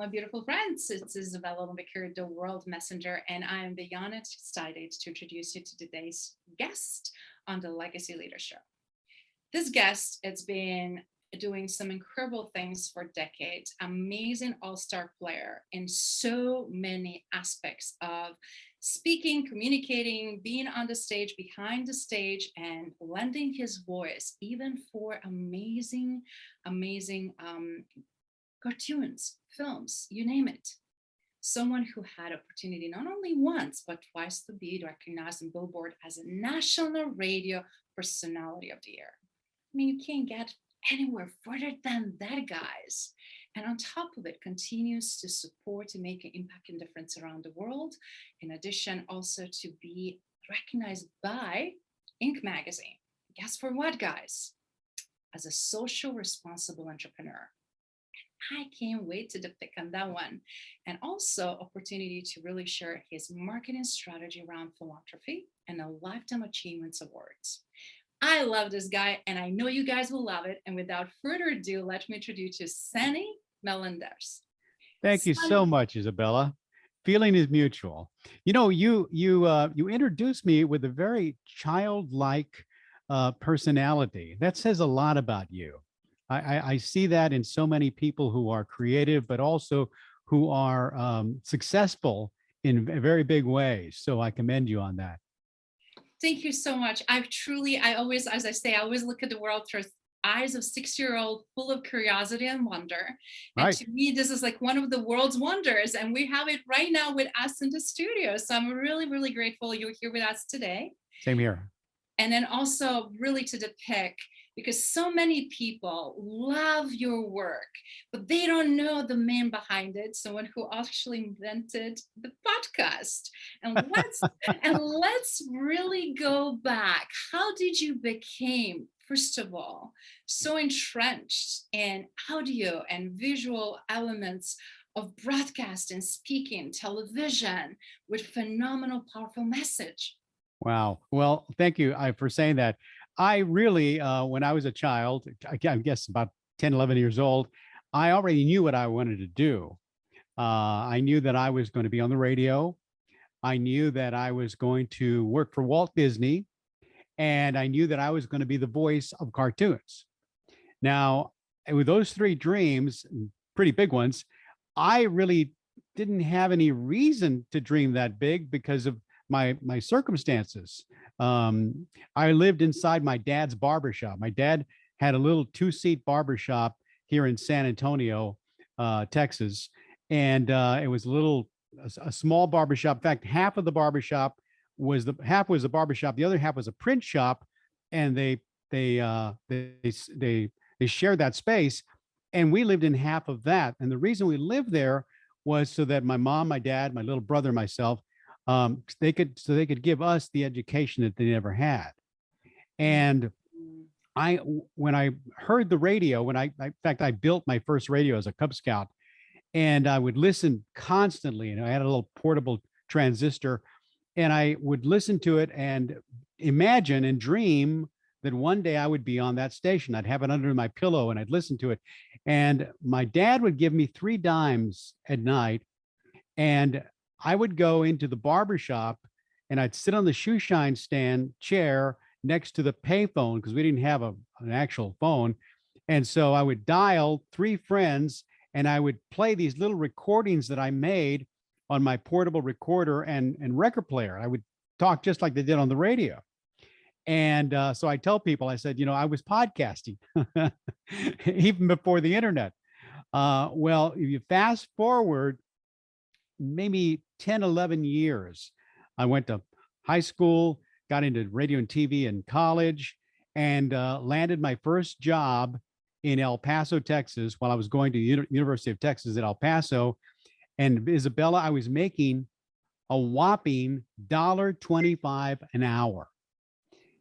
My beautiful friends, it's Izabela Lundberg, the World Messenger, and I am beyond excited to introduce you to today's guest on the Legacy Leader Show. This guest has been doing some incredible things for decades, amazing all-star player in so many aspects of speaking, communicating, being on the stage, behind the stage, and lending his voice, even for amazing cartoons, films, you name it. Someone who had opportunity not only once, but twice to be recognized in Billboard as a national radio personality of the year. I mean, you can't get anywhere further than that, guys. And on top of it, continues to support and make an impact and difference around the world. In addition, also to be recognized by Inc. magazine. Guess for what, guys? As a social responsible entrepreneur. I can't wait to depict on that one. And also opportunity to really share his marketing strategy around philanthropy and a Lifetime Achievements Awards. I love this guy, and I know you guys will love it. And without further ado, let me introduce you to Sonny Melendrez. Thank you so much, Izabela. Feeling is mutual. You know, you introduced me with a very childlike personality. That says a lot about you. I see that in so many people who are creative, but also who are successful in very big ways. So I commend you on that. Thank you so much. I always, as I say, I always look at the world through eyes of 6-year-old, full of curiosity and wonder. And right. To me, this is like one of the world's wonders. And we have it right now with us in the studio. So I'm really, really grateful you're here with us today. Same here. And then also really to depict, because so many people love your work, but they don't know the man behind it, someone who actually invented the podcast. And let's really go back. How did you become, first of all, so entrenched in audio and visual elements of broadcast and speaking, television, with phenomenal, powerful message? Wow. Well, thank you for saying that. I really, when I was a child, I guess about 10, 11 years old, I already knew what I wanted to do. I knew that I was going to be on the radio. I knew that I was going to work for Walt Disney. And I knew that I was going to be the voice of cartoons. Now, with those three dreams, pretty big ones, I really didn't have any reason to dream that big because of my circumstances. I lived inside my dad's barbershop. My dad had a little 2-seat barbershop here in San Antonio, Texas. And it was a small barbershop. In fact, half of the barbershop was the barbershop. The other half was a print shop. And they shared that space. And we lived in half of that. And the reason we lived there was so that my mom, my dad, my little brother, and myself, they could give us the education that they never had. And when I heard the radio, in fact, I built my first radio as a Cub Scout, and I would listen constantly. And I had a little portable transistor, and I would listen to it and imagine and dream that one day I would be on that station. I'd have it under my pillow and I'd listen to it. And my dad would give me 3 dimes at night, and I would go into the barbershop and I'd sit on the shoe shine stand chair next to the payphone because we didn't have an actual phone. And so I would dial 3 friends and I would play these little recordings that I made on my portable recorder and record player. I would talk just like they did on the radio. And so I tell people, I said, I was podcasting even before the internet. Well, if you fast forward maybe 10, 11 years, I went to high school, got into radio and TV in college, and landed my first job in El Paso, Texas, while I was going to the University of Texas at El Paso. And Izabela, I was making a whopping $1.25 an hour.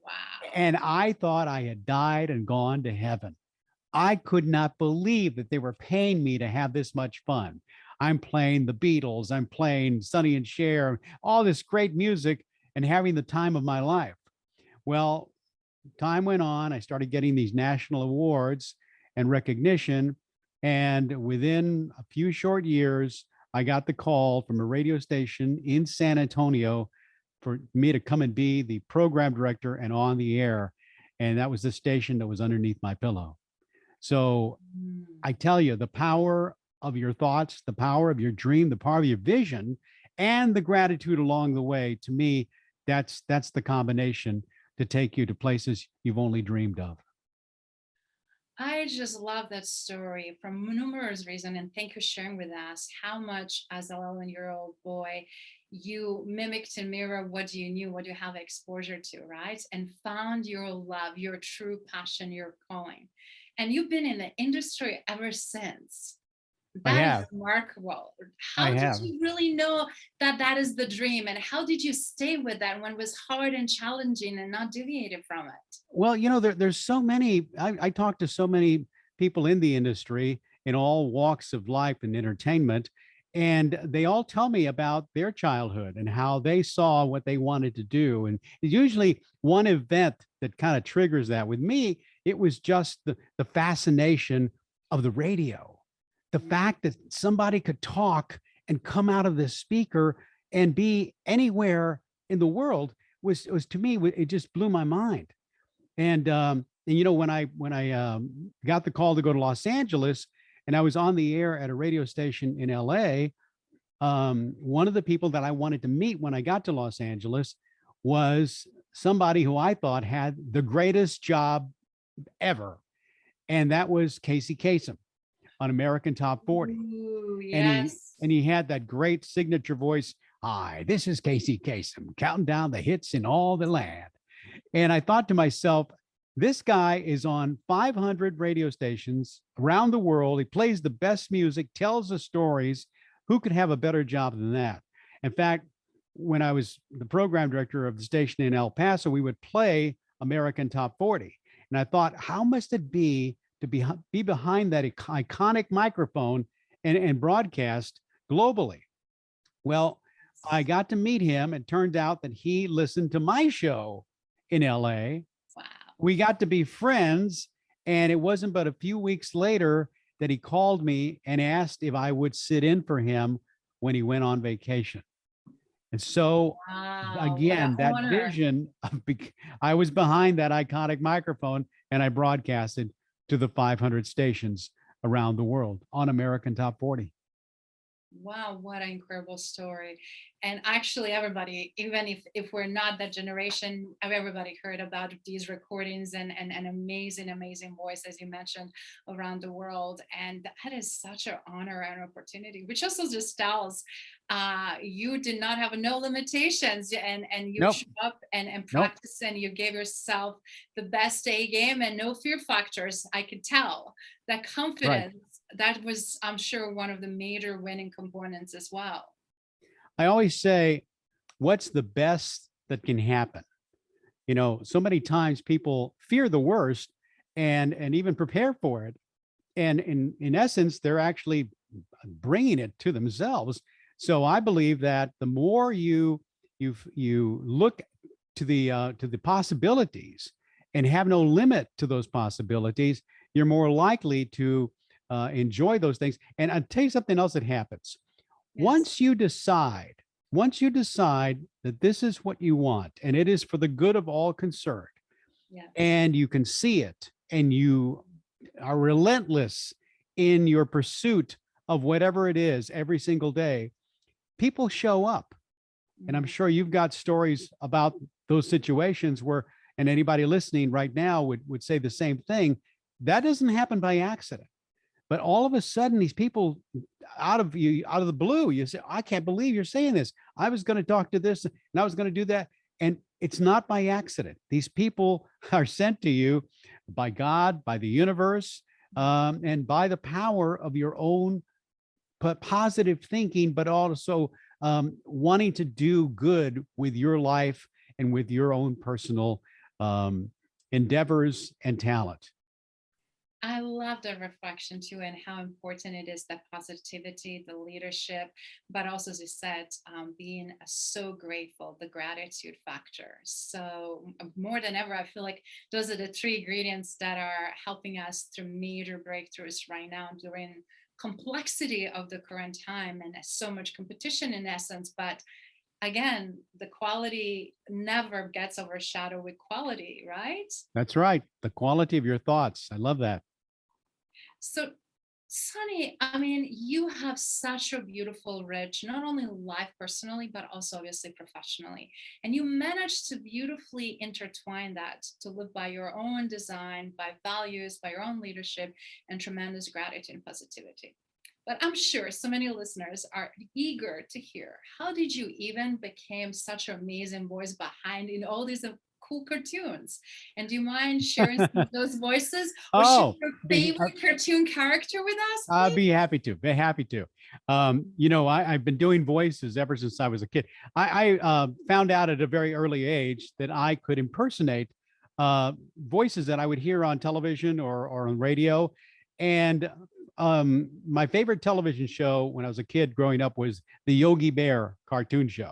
Wow. And I thought I had died and gone to heaven. I could not believe that they were paying me to have this much fun. I'm playing the Beatles, I'm playing Sonny and Cher, all this great music, and having the time of my life. Well, time went on. I started getting these national awards and recognition. And within a few short years, I got the call from a radio station in San Antonio for me to come and be the program director and on the air. And that was the station that was underneath my pillow. So Mm. I tell you, the power of your thoughts, the power of your dream, the power of your vision, and the gratitude along the way, to me, that's the combination to take you to places you've only dreamed of. I just love that story from numerous reasons. And thank you for sharing with us how much, as an 11-year-old boy, you mimicked and mirrored what you knew, what you have exposure to, right? And found your love, your true passion, your calling. And you've been in the industry ever since. I That is have. remarkable. I How did have. you really know that that is the dream? And how did you stay with that when it was hard and challenging and not deviated from it? Well, there's so many, I talk to so many people in the industry in all walks of life and entertainment, and they all tell me about their childhood and how they saw what they wanted to do. And it's usually one event that kind of triggers that. With me, it was just the fascination of the radio, the fact that somebody could talk and come out of this speaker and be anywhere in the world was to me, it just blew my mind. And when I got the call to go to Los Angeles, and I was on the air at a radio station in LA, one of the people that I wanted to meet when I got to Los Angeles was somebody who I thought had the greatest job ever, and that was Casey Kasem on American Top 40. Ooh, And he yes. and he had that great signature voice. Hi, this is Casey Kasem, counting down the hits in all the land. And I thought to myself, this guy is on 500 radio stations around the world. He plays the best music, tells the stories. Who could have a better job than that? In fact, when I was the program director of the station in El Paso, we would play American Top 40. And I thought, how must it be to be behind that iconic microphone and broadcast globally? Well, I got to meet him. It turned out that he listened to my show in LA. Wow. We got to be friends. And it wasn't but a few weeks later that he called me and asked if I would sit in for him when he went on vacation. And so, Wow. What an again, that honor. vision I was behind that iconic microphone, and I broadcasted to the 500 stations around the world on American Top 40. Wow, what an incredible story. And actually everybody, even if we're not that generation, everybody heard about these recordings and an amazing, amazing voice, as you mentioned, around the world. And that is such an honor and opportunity, which also just tells you did not have no limitations, and you Nope. showed up and Nope. practiced, and you gave yourself the best A game and no fear factors. I could tell that Right. confidence. That was, I'm sure, one of the major winning components as well. I always say, what's the best that can happen? So many times people fear the worst and even prepare for it. And in essence, they're actually bringing it to themselves. So I believe that the more you look to the possibilities and have no limit to those possibilities, you're more likely to enjoy those things. And I'll tell you something else that happens. Yes. Once you decide that this is what you want and it is for the good of all concerned, Yes. and you can see it, and you are relentless in your pursuit of whatever it is every single day, people show up. And I'm sure you've got stories about those situations where, and anybody listening right now would say the same thing. That doesn't happen by accident. But all of a sudden, these people out of the blue, you say, I can't believe you're saying this. I was going to talk to this and I was going to do that. And it's not by accident. These people are sent to you by God, by the universe, and by the power of your own positive thinking, but also wanting to do good with your life and with your own personal endeavors and talent. I love the reflection too, and how important it is, the positivity, the leadership, but also, as you said, being so grateful, the gratitude factor. So more than ever, I feel like those are the three ingredients that are helping us through major breakthroughs right now during complexity of the current time and so much competition in essence. But again, the quality never gets overshadowed with quality, right? That's right. The quality of your thoughts. I love that. So, Sonny, I mean, you have such a beautiful, rich, not only life personally, but also obviously professionally. And you managed to beautifully intertwine that to live by your own design, by values, by your own leadership, and tremendous gratitude and positivity. But I'm sure so many listeners are eager to hear, how did you even become such an amazing voice behind in all these cool cartoons? And do you mind sharing some of those voices, or share Oh, your be, favorite cartoon character with us, I'll please? be happy to. Be happy to. I've been doing voices ever since I was a kid. I found out at a very early age that I could impersonate voices that I would hear on television or on radio. And my favorite television show when I was a kid growing up was the Yogi Bear cartoon show.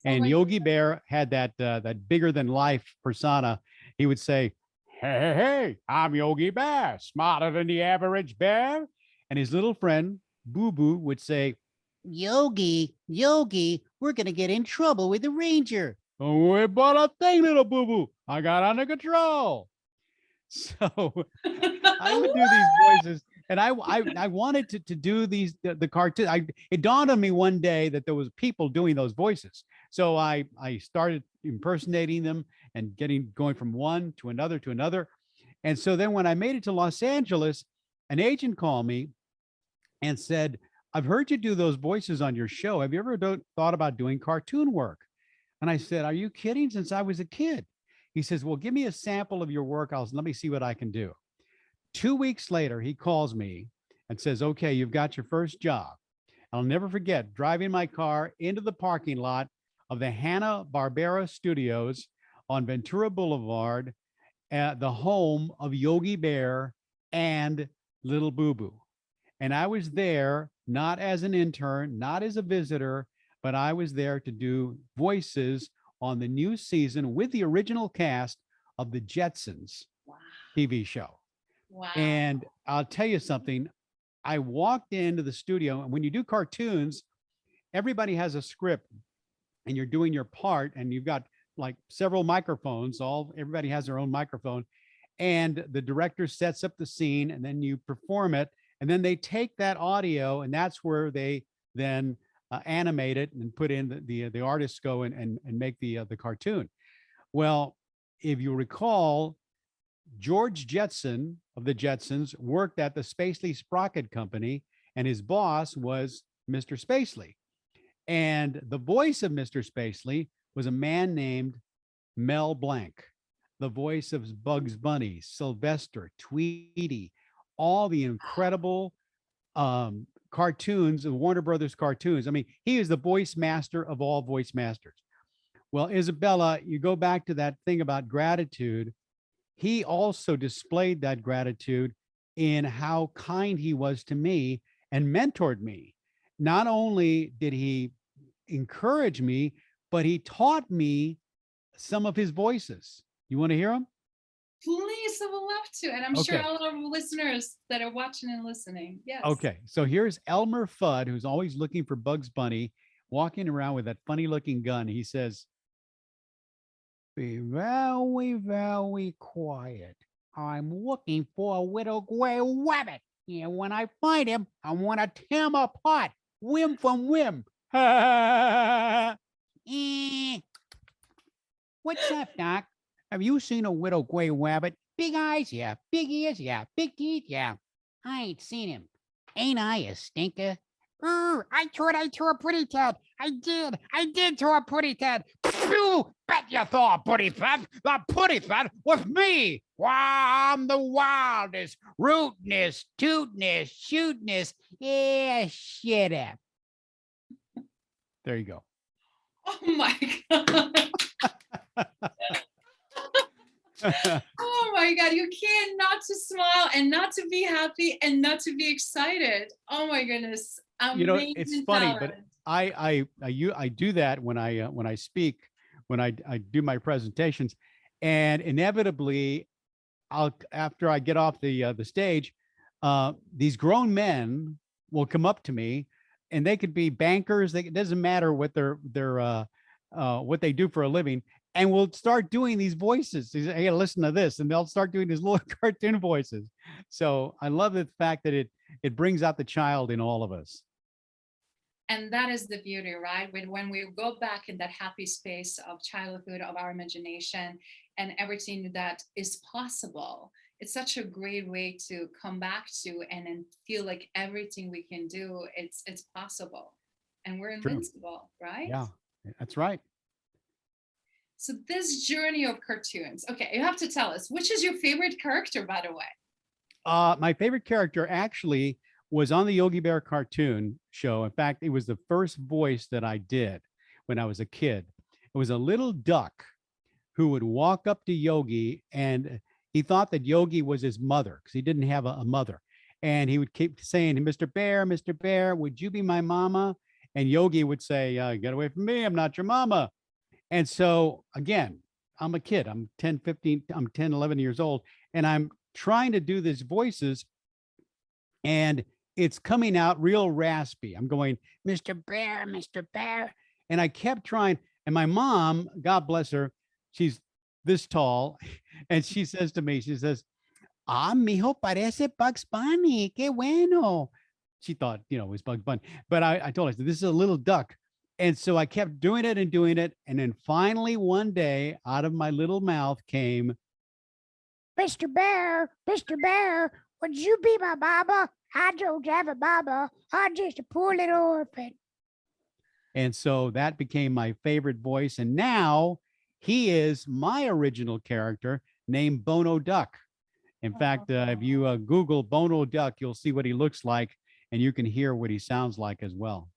Oh And my Yogi Bear had that bigger than life persona. He would say, "Hey, hey, hey, I'm Yogi Bear, smarter than the average bear." And his little friend, Boo Boo, would say, "Yogi, Yogi, we're going to get in trouble with the ranger." "Don't worry about a thing, little Boo Boo. I got under control." So I would do these voices, and I wanted to do the cartoon. It dawned on me one day that there was people doing those voices, so I started impersonating them and going from one to another to another. And so then when I made it to Los Angeles, an agent called me and said, "I've heard you do those voices on your show. Have you ever thought about doing cartoon work?" And I said, "Are you kidding? Since I was a kid." He says, "Well, give me a sample of your work. Let me see what I can do." 2 weeks later, he calls me and says, "Okay, you've got your first job." I'll never forget driving my car into the parking lot of the Hanna-Barbera studios on Ventura Boulevard, at the home of Yogi Bear and Little Boo Boo. And I was there not as an intern, not as a visitor, but I was there to do voices on the new season with the original cast of the Jetsons Wow. TV show. Wow. And I'll tell you something. I walked into the studio, and when you do cartoons, everybody has a script and you're doing your part, and you've got like several microphones, everybody has their own microphone, and the director sets up the scene and then you perform it, and then they take that audio, and that's where they then animate it and put in the artists go and make the cartoon. Well, if you recall, George Jetson of the Jetsons worked at the Spacely Sprocket Company, and his boss was Mr. Spacely. And the voice of Mr. Spacely was a man named Mel Blanc, the voice of Bugs Bunny, Sylvester, Tweety, all the incredible cartoons, the Warner Brothers cartoons. I mean, he is the voice master of all voice masters. Well, Izabela, you go back to that thing about gratitude. He also displayed that gratitude in how kind he was to me and mentored me. Not only did he encourage me, but he taught me some of his voices. You want to hear them? Please, I would love to. And I'm sure Okay. all our listeners that are watching and listening. Yes. Okay. So here's Elmer Fudd, who's always looking for Bugs Bunny, walking around with that funny looking gun. He says, "Be very, very quiet. I'm looking for a little gray rabbit. And when I find him, I want to tear him apart, whim from whim." Eh, what's up, Doc? Have you seen a little gray rabbit? Big eyes, yeah. Big ears, yeah. Big teeth, yeah. I ain't seen him. Ain't I a stinker? I thought I saw a pretty tat. I did. I did saw a pretty tat. Phew! Bet you saw a pretty tat. The pretty tat was me. Wow, I'm the wildest, rootinest, tootinest, shootinest. Yeah, shut up. There you go. Oh my God. Oh my God, you can't not to smile and not to be happy and not to be excited. Oh my goodness. It's Amazing funny, but talent. I do that when I speak, when I do my presentations, and inevitably I'll after I get off the stage, these grown men will come up to me, and they could be bankers. It doesn't matter what their what they do for a living, and we'll start doing these voices. They say, hey, listen to this, and they'll start doing these little cartoon voices. So I love the fact that it brings out the child in all of us. And that is the beauty, right? When we go back in that happy space of childhood, of our imagination, and everything that is possible, it's such a great way to come back to and then feel like everything we can do, it's possible. And we're True. invincible, right? Yeah, that's right. So this journey of cartoons, okay, you have to tell us, which is your favorite character, by the way? My favorite character actually was on the Yogi Bear cartoon show. In fact, it was the first voice that I did when I was a kid. It was a little duck who would walk up to Yogi, and he thought that Yogi was his mother because he didn't have a mother. And he would keep saying, Mr. Bear, would you be my mama? And Yogi would say, get away from me. I'm not your mama. And so again, I'm a kid. I'm 10, 15, I'm 10, 11 years old, and I'm trying to do these voices, and it's coming out real raspy. I'm going, Mr. Bear, Mr. Bear. And I kept trying. And my mom, God bless her, she's this tall. And she says to me, she says, mijo, parece Bugs Bunny. Qué bueno. She thought, it was Bugs Bunny. But I told her, this is a little duck. And so I kept doing it and doing it. And then finally one day out of my little mouth came, Mr. Bear, would you be my mama? I don't have a mama. I'm just a poor little orphan. and so that became my favorite voice. And now he is my original character named Bono Duck. In fact, if you Google Bono Duck, you'll see what he looks like, and you can hear what he sounds like as well.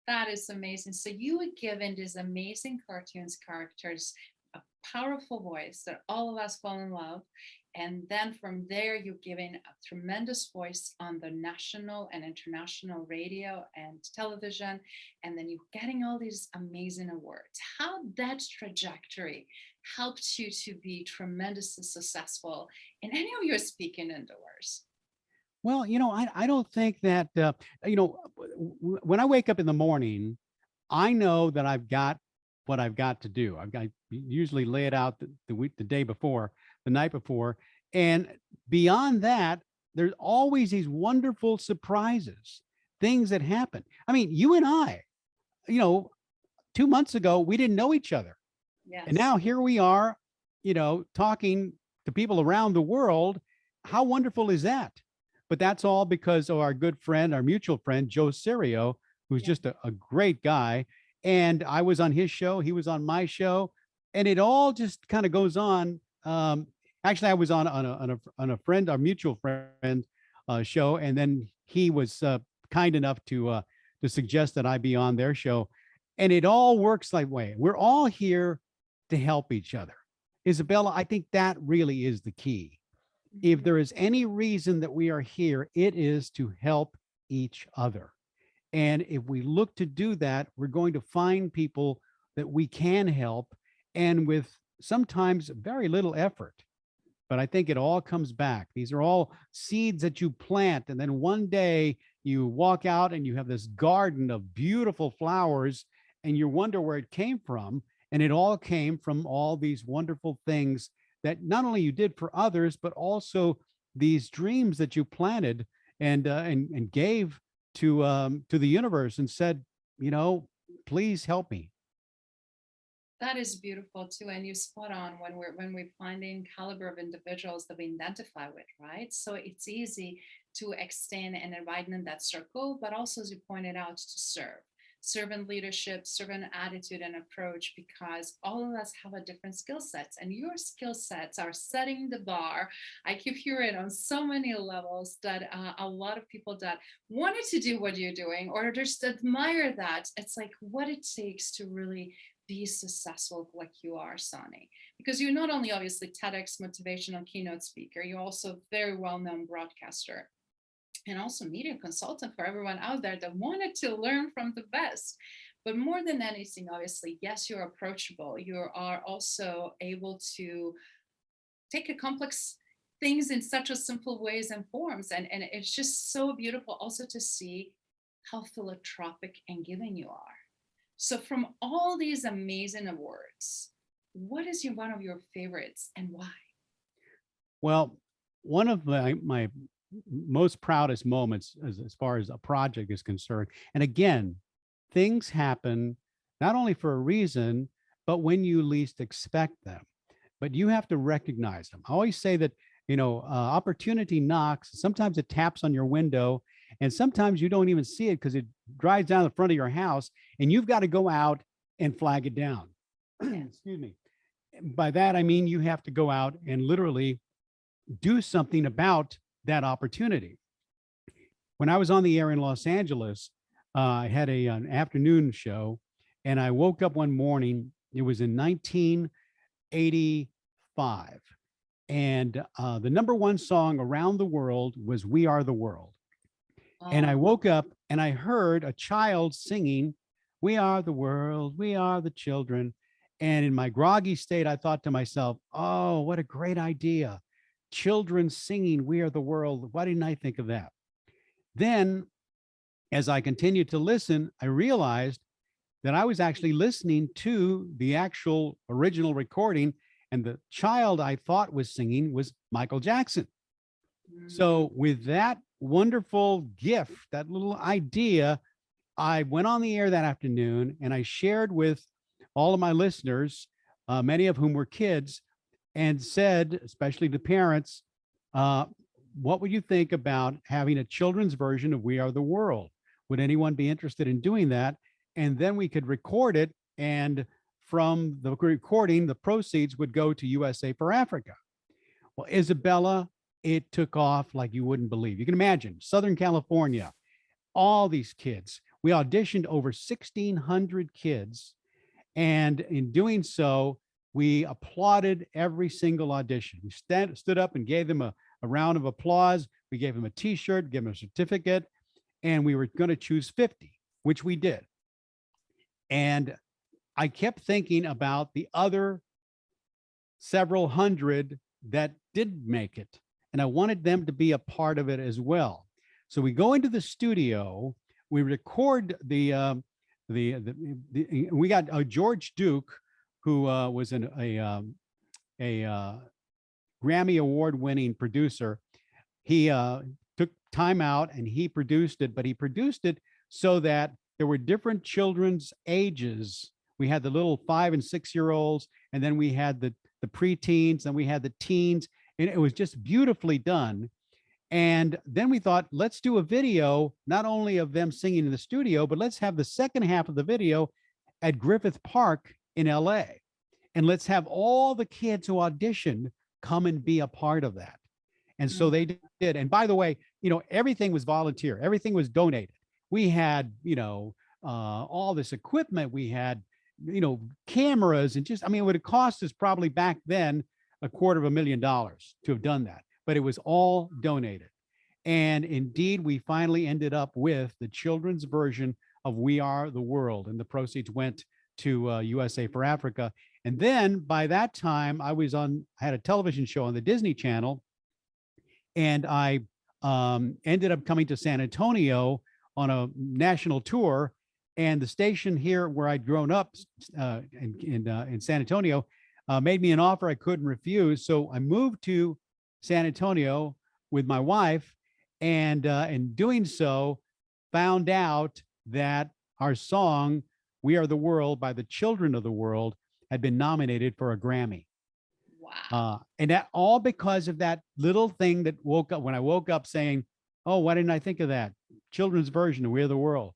That is amazing. So you were given these amazing cartoons characters, a powerful voice that all of us fall in love. And then from there, you're given a tremendous voice on the national and international radio and television. And then you're getting all these amazing awards. How that trajectory helped you to be tremendously successful in any of your speaking endeavors? Well, I don't think that, when I wake up in the morning, I know that I've got what I've got to do. I've got usually lay it out the week, the day before, the night before. And beyond that, there's always these wonderful surprises, things that happen. I mean, you and I, 2 months ago, we didn't know each other. Yes. And now here we are, talking to people around the world. How wonderful is that? But that's all because of our good friend, our mutual friend, Joe Serio, who's just a great guy. And I was on his show, he was on my show, and it all just kind of goes on. Actually, I was on a friend, our mutual friend show, and then he was kind enough to suggest that I be on their show. And it all works that way. We're all here to help each other. Izabela, I think that really is the key. If there is any reason that we are here, it is to help each other. And if we look to do that, we're going to find people that we can help, and with sometimes very little effort. But I think it all comes back. These are all seeds that you plant, and then one day you walk out and you have this garden of beautiful flowers, and you wonder where it came from. And it all came from all these wonderful things that not only you did for others, but also these dreams that you planted and gave to the universe and said, please help me. That is beautiful too, and you're spot on when we're finding caliber of individuals that we identify with, right? So it's easy to extend and widen in that circle, but also, as you pointed out, to servant leadership, servant attitude and approach, because all of us have a different skill sets, and your skill sets are setting the bar. I keep hearing on so many levels that a lot of people that wanted to do what you're doing or just admire that. It's like what it takes to really be successful like you are, Sonny, because you're not only obviously TEDx motivational keynote speaker, you're also a very well-known broadcaster and also media consultant for everyone out there that wanted to learn from the best. But more than anything, obviously, yes, you're approachable. You are also able to take a complex things in such a simple ways and forms. And it's just so beautiful also to see how philanthropic and giving you are. So from all these amazing awards, what is one of your favorites and why? Well, one of my most proudest moments as far as a project is concerned, and again, things happen not only for a reason, but when you least expect them. But you have to recognize them. I always say that, opportunity knocks. Sometimes it taps on your window, and sometimes you don't even see it because it drives down the front of your house, and you've got to go out and flag it down. Excuse me. By that, I mean you have to go out and literally do something about that opportunity. When I was on the air in Los Angeles, I had an afternoon show, and I woke up one morning. It was in 1985, and the number one song around the world was "We Are the World." And I woke up and I heard a child singing, "We are the world, we are the children." And in my groggy state, I thought to myself, oh, what a great idea. Children singing, "We are the world." Why didn't I think of that? Then, as I continued to listen, I realized that I was actually listening to the actual original recording, and the child I thought was singing was Michael Jackson. So with that wonderful gift, that little idea, I went on the air that afternoon and I shared with all of my listeners, many of whom were kids, and said, especially to parents, what would you think about having a children's version of "We Are the World"? Would anyone be interested in doing that? And then we could record it. And from the recording, the proceeds would go to USA for Africa. Well, Izabela, it took off like you wouldn't believe. You can imagine Southern California, all these kids. We auditioned over 1,600 kids. And in doing so, we applauded every single audition. We stood up and gave them a round of applause. We gave them a t-shirt, gave them a certificate, and we were going to choose 50, which we did. And I kept thinking about the other several hundred that didn't make it, and I wanted them to be a part of it as well. So we go into the studio, we record we got George Duke, who was a Grammy Award-winning producer. He took time out and he produced it, but he produced it so that there were different children's ages. We had the little 5 and 6 year olds, and then we had the preteens, and we had the teens, and it was just beautifully done. And then we thought, let's do a video, not only of them singing in the studio, but let's have the second half of the video at Griffith Park in LA. And let's have all the kids who auditioned come and be a part of that. And so they did. And by the way, everything was volunteer. Everything was donated. We had, all this equipment. We had, cameras, and just, it would have cost us probably back then $250,000 to have done that, but it was all donated. And indeed, we finally ended up with the children's version of "We Are the World," and the proceeds went to USA for Africa. And then by that time, I had a television show on the Disney Channel, and I ended up coming to San Antonio on a national tour. And the station here where I'd grown up in San Antonio made me an offer I couldn't refuse. So I moved to San Antonio with my wife, and in doing so, found out that our song "We Are the World" by the children of the world had been nominated for a Grammy. Wow. And that all because of that little thing that when I woke up saying, oh, why didn't I think of that? Children's version of "We Are the World."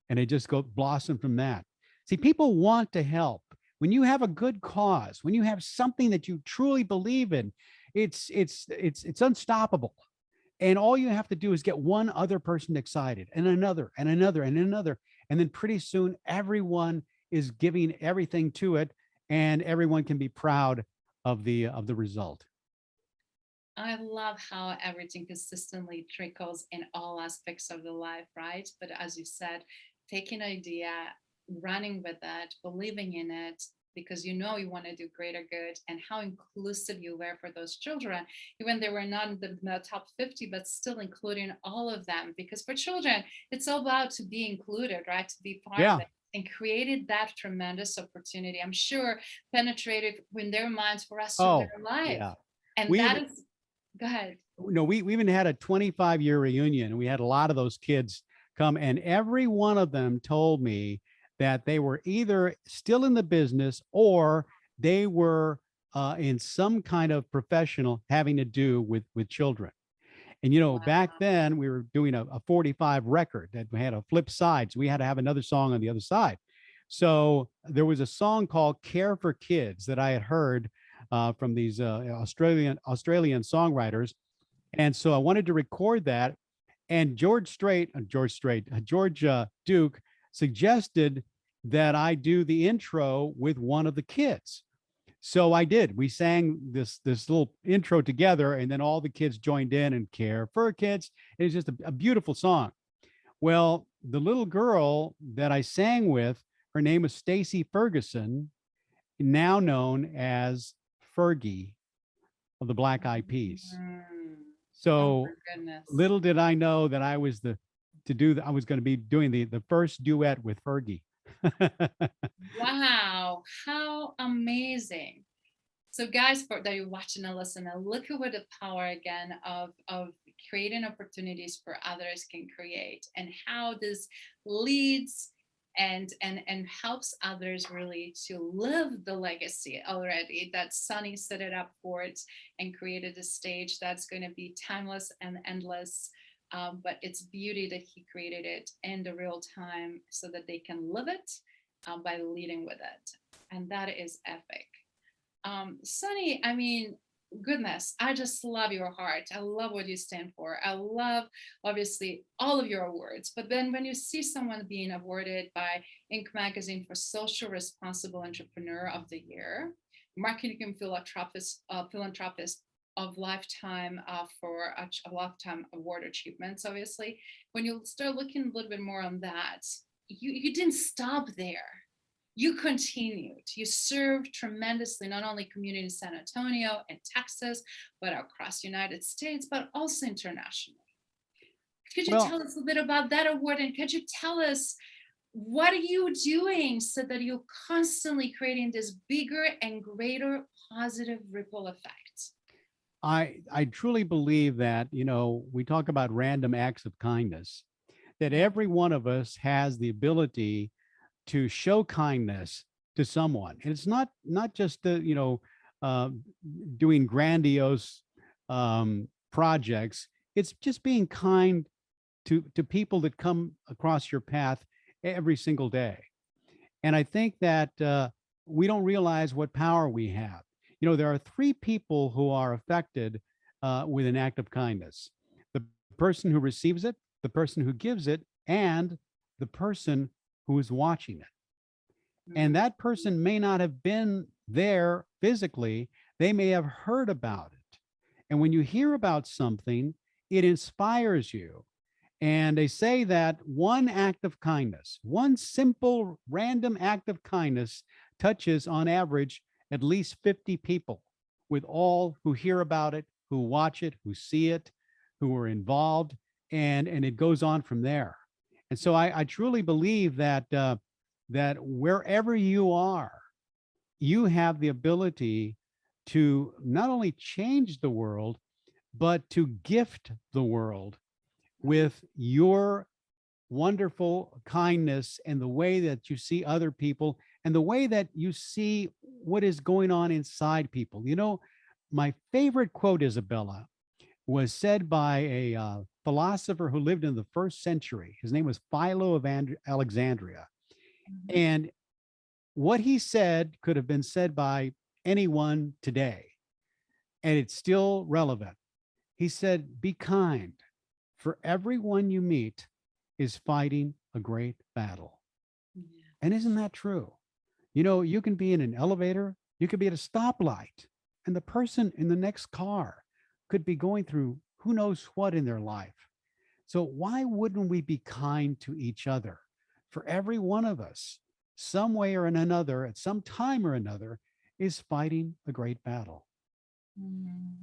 And it just blossomed from that. See, people want to help. When you have a good cause, when you have something that you truly believe in, it's unstoppable. And all you have to do is get one other person excited, and another, and another, and another. And then pretty soon everyone is giving everything to it, and everyone can be proud of the result. I love how everything consistently trickles in all aspects of the life, right? But as you said, taking an idea, running with it, believing in it, because you know you want to do greater good, and how inclusive you were for those children, even they were not in the top 50, but still including all of them. Because for children, it's all about to be included, right? To be part of Yeah. it. And created that tremendous opportunity, I'm sure, penetrated in their minds for us through Oh, their life. yeah. And We that is, go ahead. no, we even had a 25-year reunion, and we had a lot of those kids come, and every one of them told me that they were either still in the business or they were in some kind of professional having to do with children. And back Wow. then we were doing a 45 record that we had a flip side, so we had to have another song on the other side. So there was a song called "Care for Kids" that I had heard from these Australian songwriters, and so I wanted to record that. And George Duke suggested that I do the intro with one of the kids. So I did. We sang this little intro together, and then all the kids joined in and "Care for Kids." It's just a beautiful song. Well, the little girl that I sang with, her name is Stacy Ferguson, now known as Fergie of the Black Eyed Peas. Mm. Oh So my goodness. little did I know that I was I was going to be doing the first duet with Fergie. Wow, how amazing. So guys, for that you're watching and listening, look at what the power again of creating opportunities for others can create, and how this leads and helps others really to live the legacy already that Sonny set it up for it and created a stage that's going to be timeless and endless. But it's beauty that he created it in the real time so that they can live it by leading with it. And that is epic. Sonny, I mean, goodness, I just love your heart. I love what you stand for. I love, obviously, all of your awards. But then when you see someone being awarded by Inc. magazine for Social Responsible Entrepreneur of the Year, Marketing Philanthropist of Lifetime for a Lifetime Award achievements, obviously, when you start looking a little bit more on that, you didn't stop there. You continued. You served tremendously, not only community in San Antonio and Texas, but across the United States, but also internationally. Could you tell us a bit about that award? And could you tell us what are you doing so that you're constantly creating this bigger and greater positive ripple effect? I truly believe that, we talk about random acts of kindness, that every one of us has the ability to show kindness to someone. And it's not just doing grandiose projects. It's just being kind to people that come across your path every single day. And I think that we don't realize what power we have. There are three people who are affected with an act of kindness: the person who receives it, the person who gives it, and the person who is watching it. And that person may not have been there physically. They may have heard about it. And when you hear about something, it inspires you. And they say that one act of kindness, one simple random act of kindness, touches on average at least 50 people, with all who hear about it, who watch it, who see it, who are involved, and it goes on from there. And so I truly believe that that wherever you are, you have the ability to not only change the world, but to gift the world with your wonderful kindness and the way that you see other people and the way that you see what is going on inside people. My favorite quote, Izabela, was said by a philosopher who lived in the first century. His name was Philo of Alexandria. Mhm. And what he said could have been said by anyone today, and it's still relevant. He said, "Be kind, for everyone you meet is fighting a great battle." Yeah. And isn't that true? You know, you can be in an elevator, you could be at a stoplight, and the person in the next car could be going through who knows what in their life. So, why wouldn't we be kind to each other? For every one of us, some way or another, at some time or another, is fighting a great battle. Mm.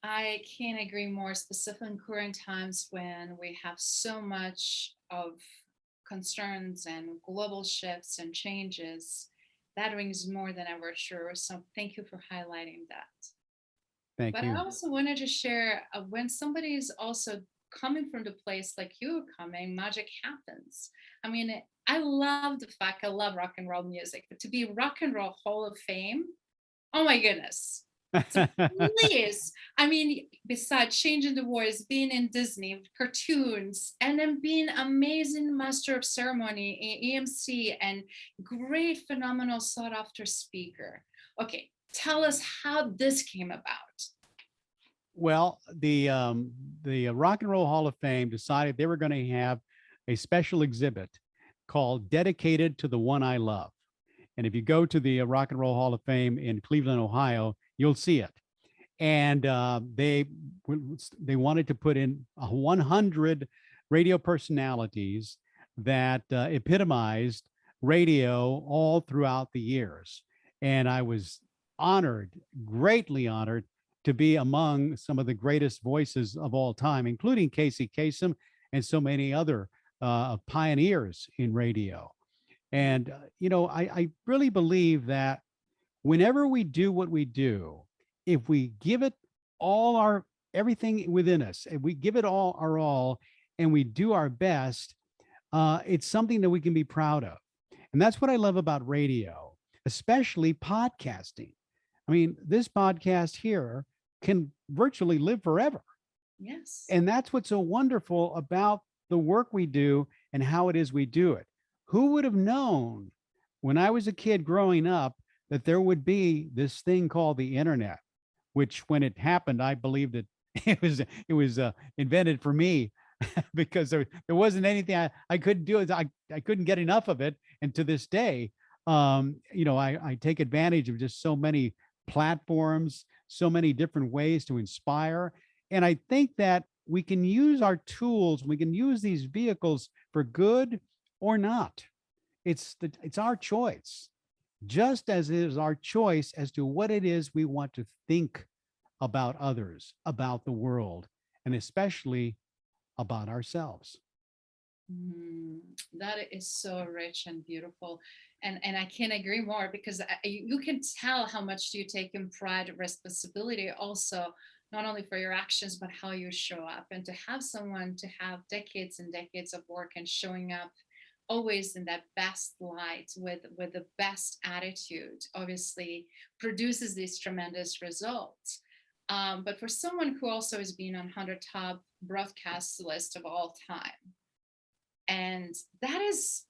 I can't agree more, specifically in current times when we have so much of concerns and global shifts and changes. That rings more than ever true. So thank you for highlighting that. Thank But I you. also wanted to share when somebody is also coming from the place like you are coming, magic happens. I mean, I love the fact I love rock and roll music, but to be Rock and Roll Hall of Fame, oh my goodness. So please, I mean, besides changing the voice, being in Disney cartoons, and then being amazing master of ceremony, EMC, and great, phenomenal, sought after speaker. Okay, tell us how this came about. Well, the Rock and Roll Hall of Fame decided they were going to have a special exhibit called "Dedicated to the One I Love." And if you go to the Rock and Roll Hall of Fame in Cleveland, Ohio, you'll see it. And they wanted to put in 100 radio personalities that epitomized radio all throughout the years. And I was honored, greatly honored, to be among some of the greatest voices of all time, including Casey Kasem and so many other pioneers in radio. And, I really believe that whenever we do what we do, if we give it all our everything within us, if we give it all our all and we do our best, it's something that we can be proud of. And that's what I love about radio, especially podcasting. I mean, this podcast here can virtually live forever. Yes. And that's what's so wonderful about the work we do and how it is we do it. Who would have known when I was a kid growing up that there would be this thing called the internet, which when it happened, I believed that it was invented for me because there wasn't anything I couldn't do. I couldn't get enough of it. And to this day, I take advantage of just so many platforms, so many different ways to inspire. And I think that we can use our tools, we can use these vehicles for good or not. It's our choice, just as it is our choice as to what it is we want to think about others, about the world, and especially about ourselves. Mm, that is so rich and beautiful, and I can't agree more because you can tell how much you take in pride, responsibility, also not only for your actions but how you show up, and to have someone to have decades and decades of work and showing up always in that best light with the best attitude, obviously produces these tremendous results. But for someone who also has been on 100 top broadcast list of all time, and that is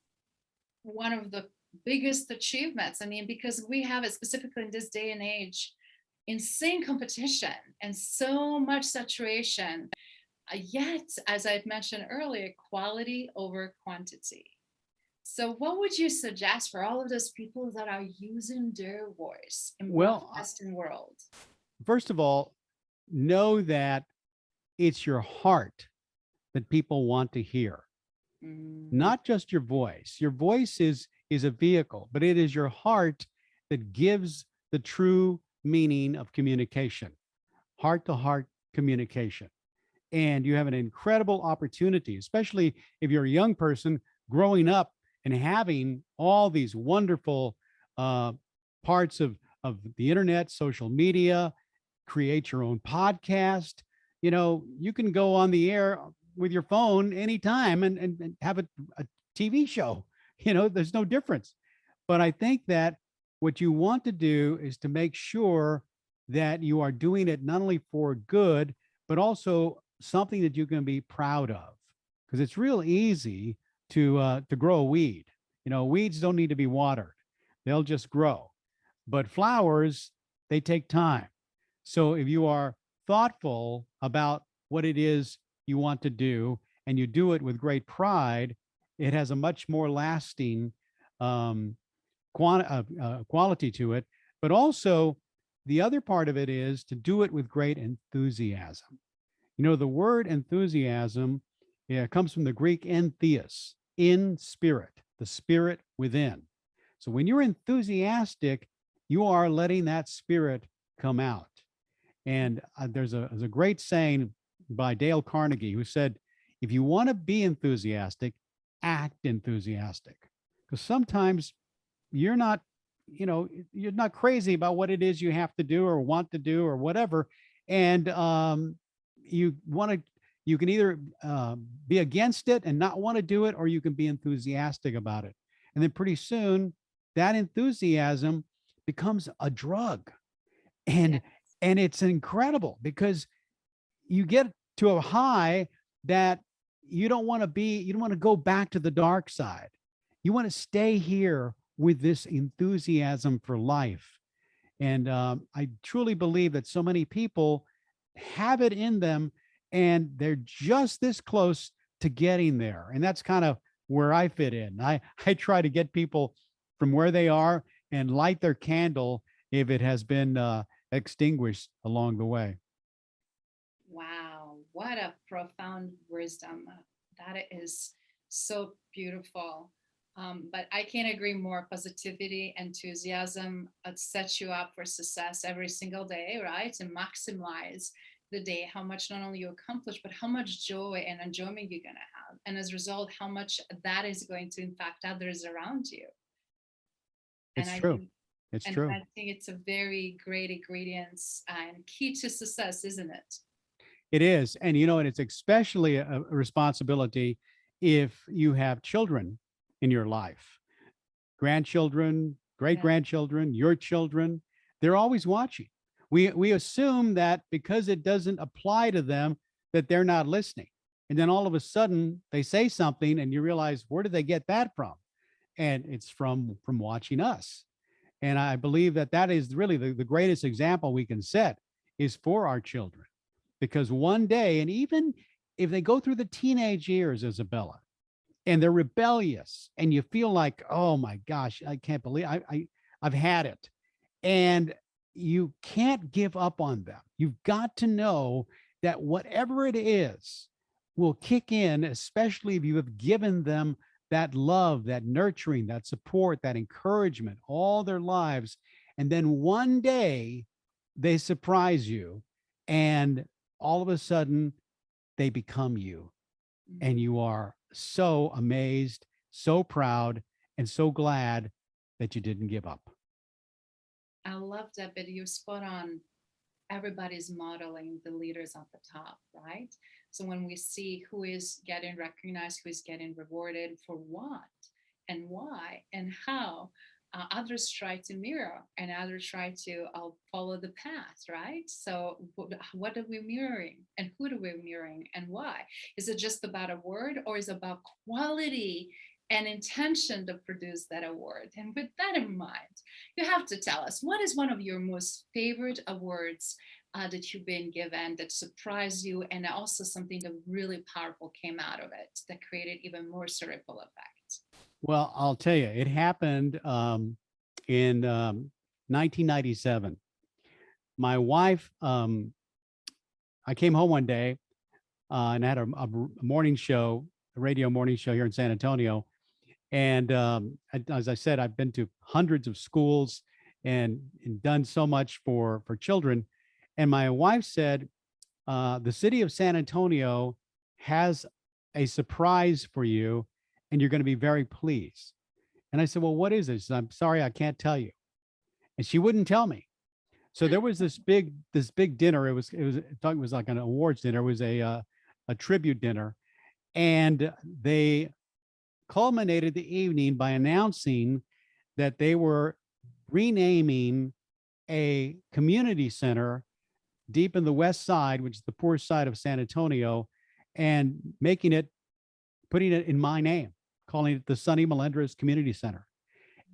one of the biggest achievements. I mean, because we have it specifically in this day and age, insane competition and so much saturation. Yet, as I had mentioned earlier, quality over quantity. So, what would you suggest for all of those people that are using their voice in Well, broadcasting world? first of all, know that it's your heart that people want to hear, Mm, not just your voice. Your voice is a vehicle, but it is your heart that gives the true meaning of communication, heart to heart communication. And you have an incredible opportunity, especially if you're a young person growing up and having all these wonderful parts of the internet, social media, create your own podcast. You can go on the air with your phone anytime and have a TV show. There's no difference. But I think that what you want to do is to make sure that you are doing it not only for good, but also something that you can be proud of. Because it's real easy to grow a weed. Weeds don't need to be watered; they'll just grow. But flowers, they take time. So if you are thoughtful about what it is you want to do and you do it with great pride, it has a much more lasting quality to it, but also the other part of it is to do it with great enthusiasm. You know, the word enthusiasm, yeah, comes from the Greek entheos, in spirit, the spirit within. So when you're enthusiastic, you are letting that spirit come out. And there's a great saying by Dale Carnegie who said, if you want to be enthusiastic, act enthusiastic. Because sometimes you're not, you're not crazy about what it is you have to do or want to do or whatever. And you can either be against it and not want to do it, or you can be enthusiastic about it. And then pretty soon that enthusiasm becomes a drug. And and it's incredible because you get to a high that you don't want to go back to the dark side. You want to stay here with this enthusiasm for life. And I truly believe that so many people have it in them and they're just this close to getting there. And that's kind of where I fit in. I try to get people from where they are and light their candle if it has been extinguished along the way. Wow, what a profound wisdom. That is so beautiful. But I can't agree more. Positivity, enthusiasm, sets you up for success every single day, right? And maximize the day, how much not only you accomplish, but how much joy and enjoyment you're going to have. And as a result, how much that is going to impact others around you. It's and true. I think, It's and true. I think it's a very great ingredients and key to success, isn't it? It is. And, and it's especially a responsibility if you have children in your life, grandchildren, great grandchildren, your children, they're always watching. We assume that because it doesn't apply to them, that they're not listening. And then all of a sudden they say something and you realize, where did they get that from? And it's from watching us. And I believe that that is really the greatest example we can set is for our children. Because one day, and even if they go through the teenage years, Izabela, and they're rebellious, and you feel like, oh my gosh, I can't believe I've had it. And you can't give up on them. You've got to know that whatever it is will kick in, especially if you have given them that love, that nurturing, that support, that encouragement all their lives. And then one day they surprise you and all of a sudden they become you. And you are so amazed, so proud, and so glad that you didn't give up. I love that, but you're spot on. Everybody's modeling the leaders at the top, right? So when we see who is getting recognized, who is getting rewarded for what and why and how, others try to mirror and others try to follow the path, right? So what are we mirroring and who are we mirroring and why? Is it just about a word or is it about quality and intention to produce that award? And with that in mind, you have to tell us, what is one of your most favorite awards that you've been given that surprised you, and also something that really powerful came out of it that created even more ripple effect? Well, I'll tell you, it happened in 1997. My wife, I came home one day and had a morning show, a radio morning show here in San Antonio. And as I said, I've been to hundreds of schools and done so much for children. And my wife said, the city of San Antonio has a surprise for you, and you're going to be very pleased. And I said, well, what is this? I'm sorry, I can't tell you. And she wouldn't tell me. So there was this big dinner. It was like an awards dinner. It was a tribute dinner. And they culminated the evening by announcing that they were renaming a community center deep in the west side, which is the poor side of San Antonio, and putting it in my name, calling it the Sonny Melendrez Community Center.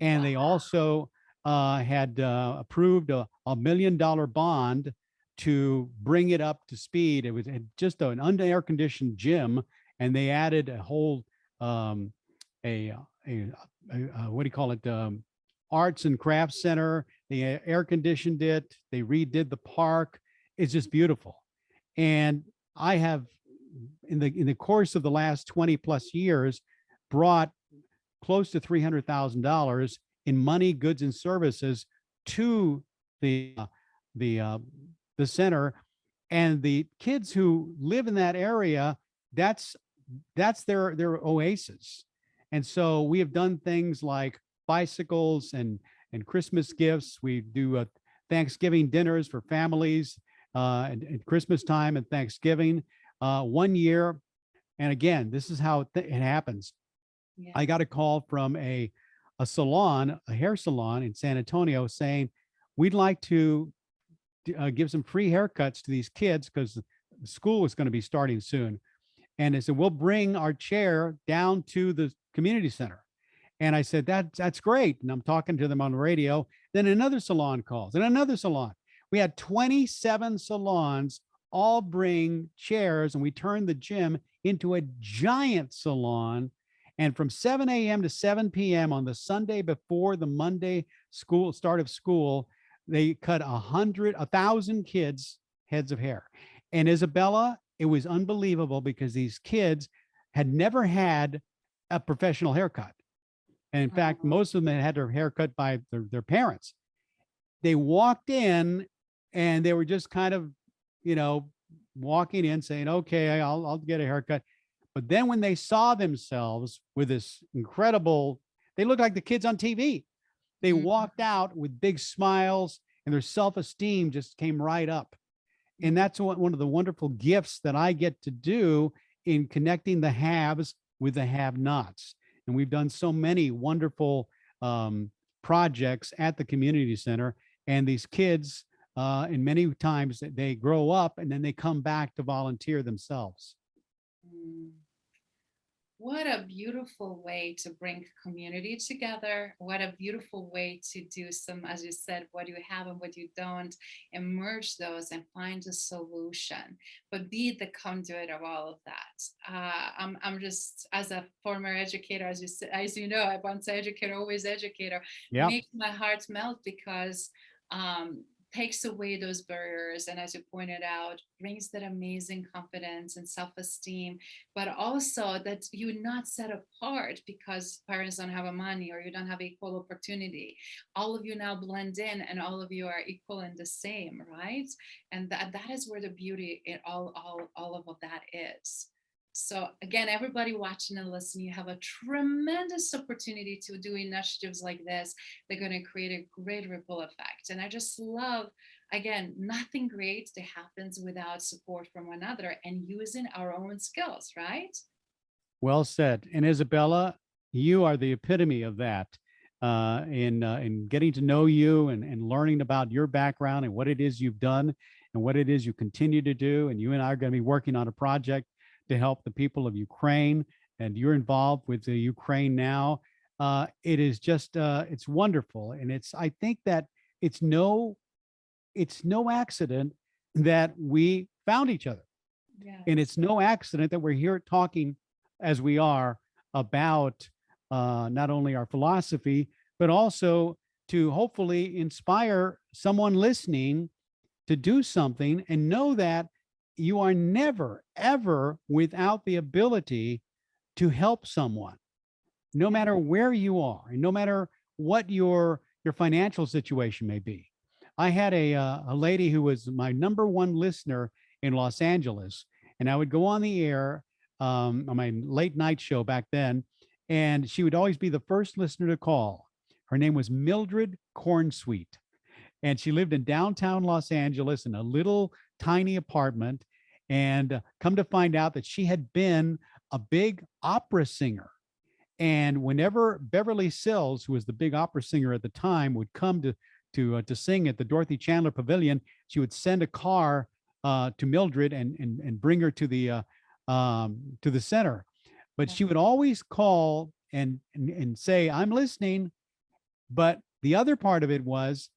And they also had approved a $1 million bond to bring it up to speed. It was just an under-air conditioned gym, and they added a whole a what do you call it? Arts and Crafts Center. They air conditioned it. They redid the park. It's just beautiful. And I have, in the course of the last 20 plus years, brought close to $300,000 in money, goods, and services to the the center, and the kids who live in that area, that's their oasis. And so we have done things like bicycles and Christmas gifts. We do Thanksgiving dinners for families and Christmas time and Thanksgiving. One year, and again, this is how it happens. Yeah. I got a call from a salon, a hair salon in San Antonio, saying, we'd like to give some free haircuts to these kids because school is going to be starting soon. And they said, we'll bring our chair down to the community center. And I said, that's great. And I'm talking to them on the radio. Then another salon calls and another salon. We had 27 salons all bring chairs, and we turned the gym into a giant salon. And from 7 a.m. to 7 p.m. on the Sunday before the Monday start of school, they cut 1,000 kids' heads of hair. And Izabela, it was unbelievable because these kids had never had a professional haircut. And in fact, most of them had their hair cut by their parents. They walked in and they were just kind of, walking in saying, okay, I'll get a haircut. But then when they saw themselves with this incredible, they looked like the kids on TV. They walked out with big smiles and their self-esteem just came right up. And that's one of the wonderful gifts that I get to do in connecting the haves with the have-nots. And we've done so many wonderful projects at the community center. And these kids, and many times they grow up and then they come back to volunteer themselves. What a beautiful way to bring community together. What a beautiful way to do some, as you said, what you have and what you don't, and merge those and find a solution, but be the conduit of all of that. I'm just, as a former educator, as you know, I once educator, always educator, makes my heart melt because takes away those barriers, and as you pointed out, brings that amazing confidence and self-esteem, but also that you're not set apart because parents don't have money or you don't have equal opportunity. All of you now blend in and all of you are equal and the same, right? And that is where the beauty in all of that is. So again, everybody watching and listening, you have a tremendous opportunity to do initiatives like this. They're going to create a great ripple effect. And I just love, again, nothing great that happens without support from one another and using our own skills, right? Well said. And Izabela, you are the epitome of that. In getting to know you and learning about your background and what it is you've done and what it is you continue to do. And you and I are going to be working on a project to help the people of Ukraine, and you're involved with the Ukraine now. It is just, it's wonderful. And I think that it's no accident that we found each other. Yes. And it's no accident that we're here talking as we are about not only our philosophy, but also to hopefully inspire someone listening to do something and know that you are never, ever without the ability to help someone, no matter where you are, and no matter what your financial situation may be. I had a lady who was my #1 listener in Los Angeles, and I would go on the air on my late night show back then, and she would always be the first listener to call. Her name was Mildred Cornsweet, and she lived in downtown Los Angeles in a little tiny apartment. And come to find out that she had been a big opera singer. And whenever Beverly Sills, who was the big opera singer at the time, would come to sing at the Dorothy Chandler Pavilion, she would send a car to Mildred and bring her to the center. But she would always call and say, "I'm listening." But the other part of it was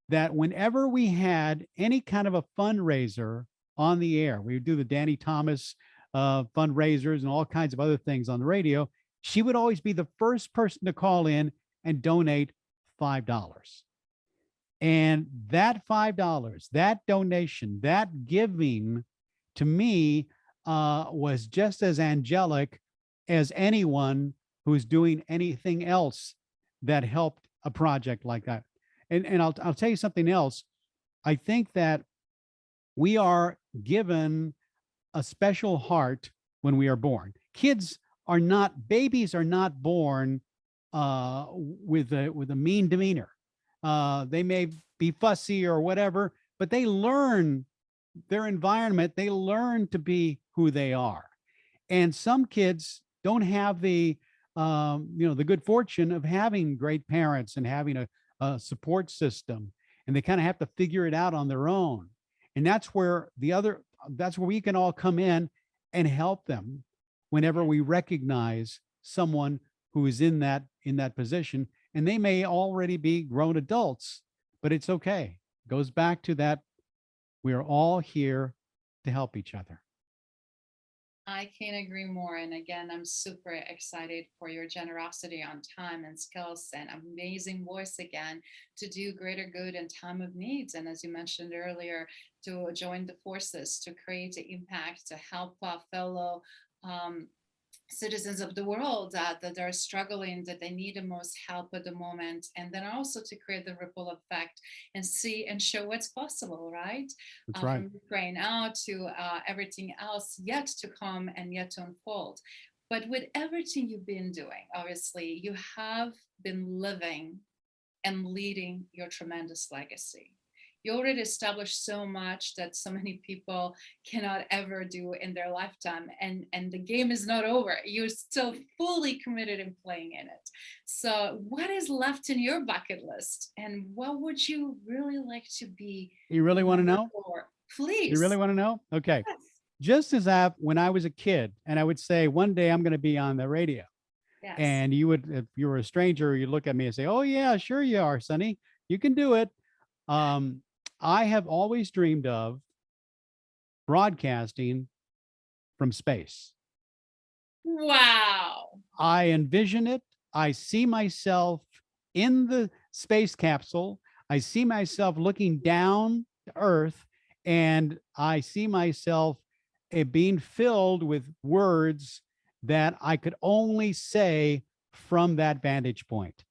that whenever we had any kind of a fundraiser on the air, we would do the Danny Thomas fundraisers and all kinds of other things on the radio, she would always be the first person to call in and donate $5. And that $5, that donation, that giving to me was just as angelic as anyone who's doing anything else that helped a project like that. And I'll tell you something else. I think that we are given a special heart when we are born. Babies are not born with a mean demeanor. They may be fussy or whatever, but they learn their environment. They learn to be who they are. And some kids don't have the the good fortune of having great parents and having a support system, and they kind of have to figure it out on their own. And that's where we can all come in and help them whenever we recognize someone who is in that position. And they may already be grown adults, but it's okay. It goes back to that. We are all here to help each other. I can't agree more. And again, I'm super excited for your generosity on time and skills and amazing voice again to do greater good in time of needs. And as you mentioned earlier, to join the forces, to create the impact, to help fellow citizens of the world that are struggling, that they need the most help at the moment, and then also to create the ripple effect and see and show what's possible, right? That's right. From Ukraine out to everything else yet to come and yet to unfold. But with everything you've been doing, obviously, you have been living and leading your tremendous legacy. You already established so much that so many people cannot ever do in their lifetime. And the game is not over. You're still fully committed in playing in it. So what is left in your bucket list? And what would you really like to be? You really want to know? Please. You really want to know? Okay. Yes. Just as when I was a kid, and I would say, one day I'm going to be on the radio. Yes. And you would, if you were a stranger, you look at me and say, "Oh yeah, sure you are, Sonny. You can do it." I have always dreamed of broadcasting from space. Wow. I envision it. I see myself in the space capsule. I see myself looking down to Earth, and I see myself being filled with words that I could only say from that vantage point.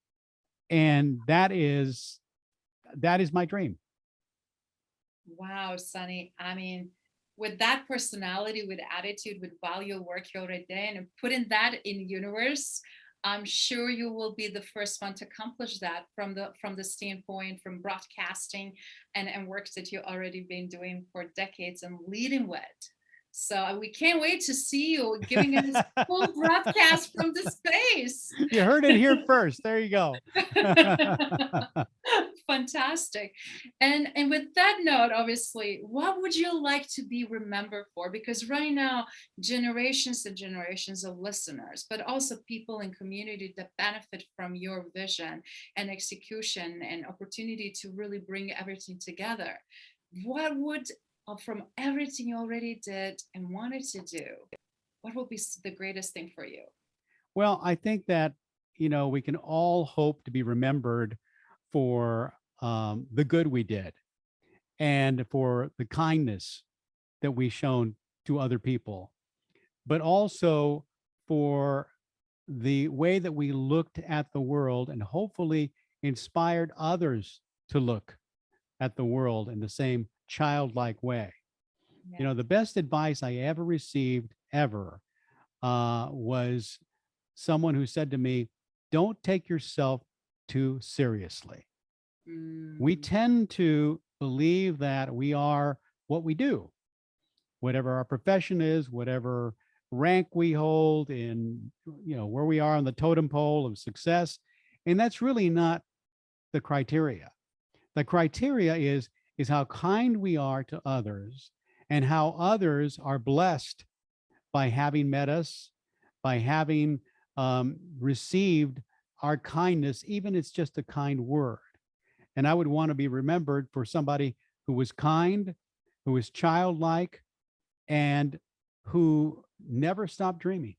And that is my dream. Wow, Sonny. I mean, with that personality, with attitude, with value work you already did, and putting that in the universe, I'm sure you will be the first one to accomplish that from the standpoint from broadcasting and work that you've already been doing for decades and leading with. So we can't wait to see you giving us full broadcast from the space. You heard it here first. There you go. Fantastic. And with that note, obviously, what would you like to be remembered for? Because right now, generations and generations of listeners, but also people in community that benefit from your vision and execution and opportunity to really bring everything together. What would, from everything you already did and wanted to do, what would be the greatest thing for you? Well, I think that, we can all hope to be remembered for the good we did and for the kindness that we shown to other people, but also for the way that we looked at the world and hopefully inspired others to look at the world in the same childlike way. Yeah. The best advice I ever received was someone who said to me, "Don't take yourself too seriously." We tend to believe that we are what we do, whatever our profession is, whatever rank we hold in, where we are on the totem pole of success. And that's really not the criteria. The criteria is how kind we are to others and how others are blessed by having met us, by having received our kindness, even if it's just a kind word. And I would want to be remembered for somebody who was kind, who was childlike, and who never stopped dreaming.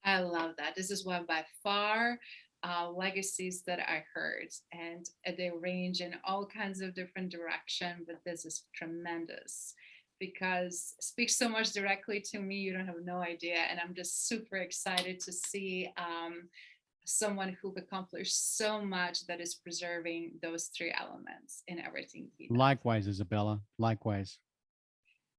I love that. This is one by far legacies that I heard, and they range in all kinds of different direction. But this is tremendous because it speaks so much directly to me. You don't have no idea, and I'm just super excited to see someone who accomplished so much that is preserving those three elements in everything he does. Likewise, Izabela. Likewise.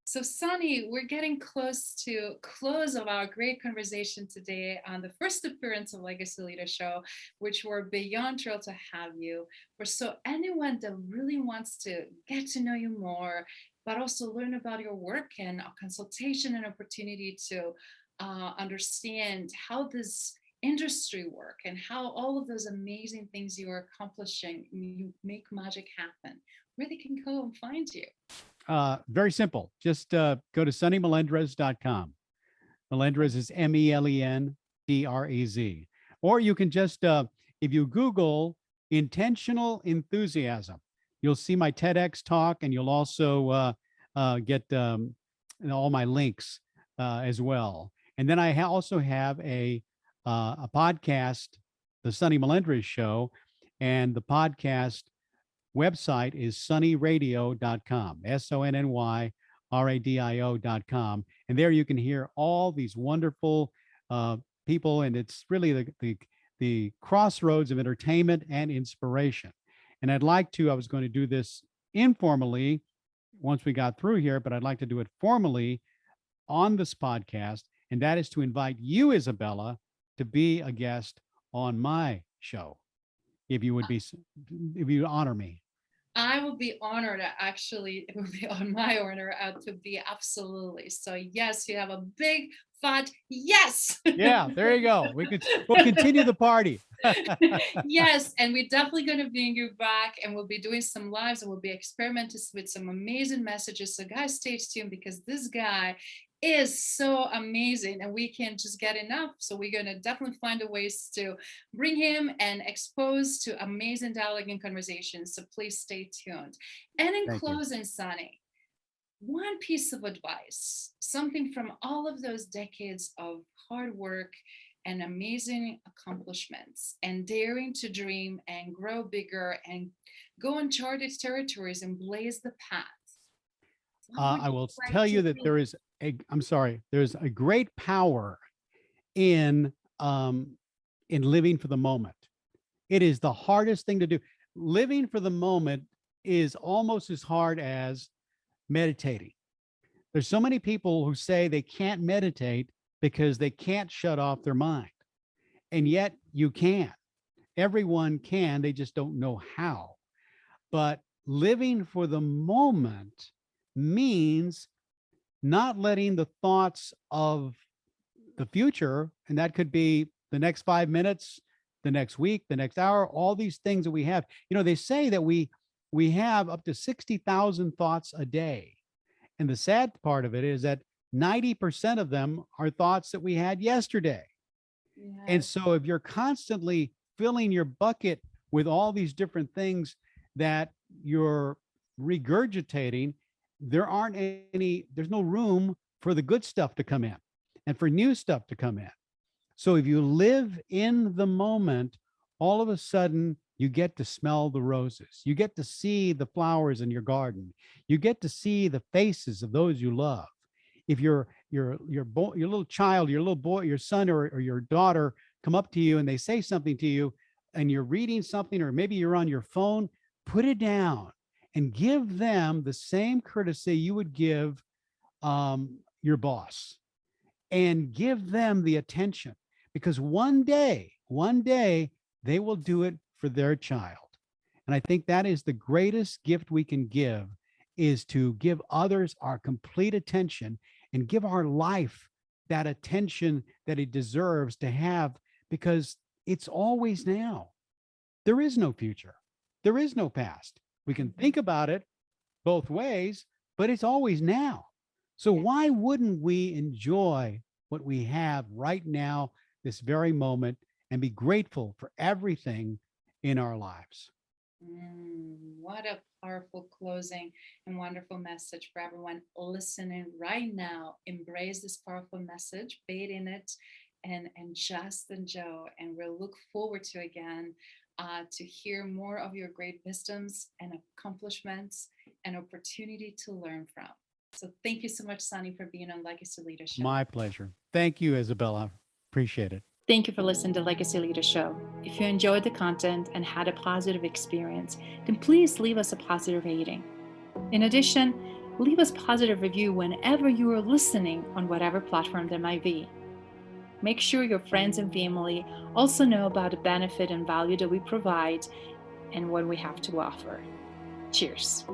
So, Sonny, we're getting close to close of our great conversation today on the first appearance of Legacy Leader Show, which we're beyond thrilled to have you. For so anyone that really wants to get to know you more, but also learn about your work and a consultation and opportunity to understand how this industry work and how all of those amazing things you are accomplishing, you make magic happen, where they can go and find you. Very simple. Just go to sonnymelendrez.com. Melendrez is Melendrez. Or you can just, if you Google intentional enthusiasm, you'll see my TEDx talk, and you'll also get all my links as well. And then I also have a podcast, The Sonny Melendrez Show, and the podcast website is sonnyradio.com, SONNYRADIO.com. And there you can hear all these wonderful people. And it's really the crossroads of entertainment and inspiration. And I was going to do this informally once we got through here, but I'd like to do it formally on this podcast. And that is to invite you, Izabela, to be a guest on my show. If you honor me. I will be honored. Actually, it would be on my honor to be, absolutely. So yes, you have a big fat yes. Yeah, there you go. We'll continue the party. Yes, and we're definitely going to bring you back, and we'll be doing some lives, and we'll be experimenting with some amazing messages. So guys, stay tuned, because this guy is so amazing and we can't just get enough. So we're going to definitely find a ways to bring him and expose to amazing dialogue and conversations. So please stay tuned. And in closing, Sonny, one piece of advice, something from all of those decades of hard work and amazing accomplishments and daring to dream and grow bigger and go uncharted territories and blaze the path. I will tell you that there's a great power in living for the moment. It is the hardest thing to do. Living for the moment is almost as hard as meditating. There's so many people who say they can't meditate because they can't shut off their mind. And yet you can. Everyone can, they just don't know how. But living for the moment means not letting the thoughts of the future, and that could be the next 5 minutes, the next week, the next hour, all these things that we have. They say that we have up to 60,000 thoughts a day. And the sad part of it is that 90% of them are thoughts that we had yesterday. Yes. And so if you're constantly filling your bucket with all these different things that you're regurgitating, there's no room for the good stuff to come in and for new stuff to come in. So if you live in the moment, all of a sudden you get to smell the roses. You get to see the flowers in your garden. You get to see the faces of those you love. If your little child, your little boy, your son or your daughter come up to you and they say something to you and you're reading something, or maybe you're on your phone, put it down and give them the same courtesy you would give your boss, and give them the attention, because one day they will do it for their child. And I think that is the greatest gift we can give, is to give others our complete attention and give our life that attention that it deserves to have, because it's always now. There is no future. There is no past. We can think about it both ways, but it's always now. So why wouldn't we enjoy what we have right now, this very moment, and be grateful for everything in our lives? What a powerful closing and wonderful message for everyone listening right now. Embrace this powerful message, bathe in it, and Just and Joe. And we'll look forward to again to hear more of your great wisdoms and accomplishments and opportunity to learn from. So thank you so much, Sonny, for being on Legacy Leadership. My pleasure. Thank you, Izabela. Appreciate it. Thank you for listening to Legacy Leader Show. If you enjoyed the content and had a positive experience, then please leave us a positive rating. In addition, leave us a positive review whenever you are listening on whatever platform there might be. Make sure your friends and family also know about the benefit and value that we provide and what we have to offer. Cheers.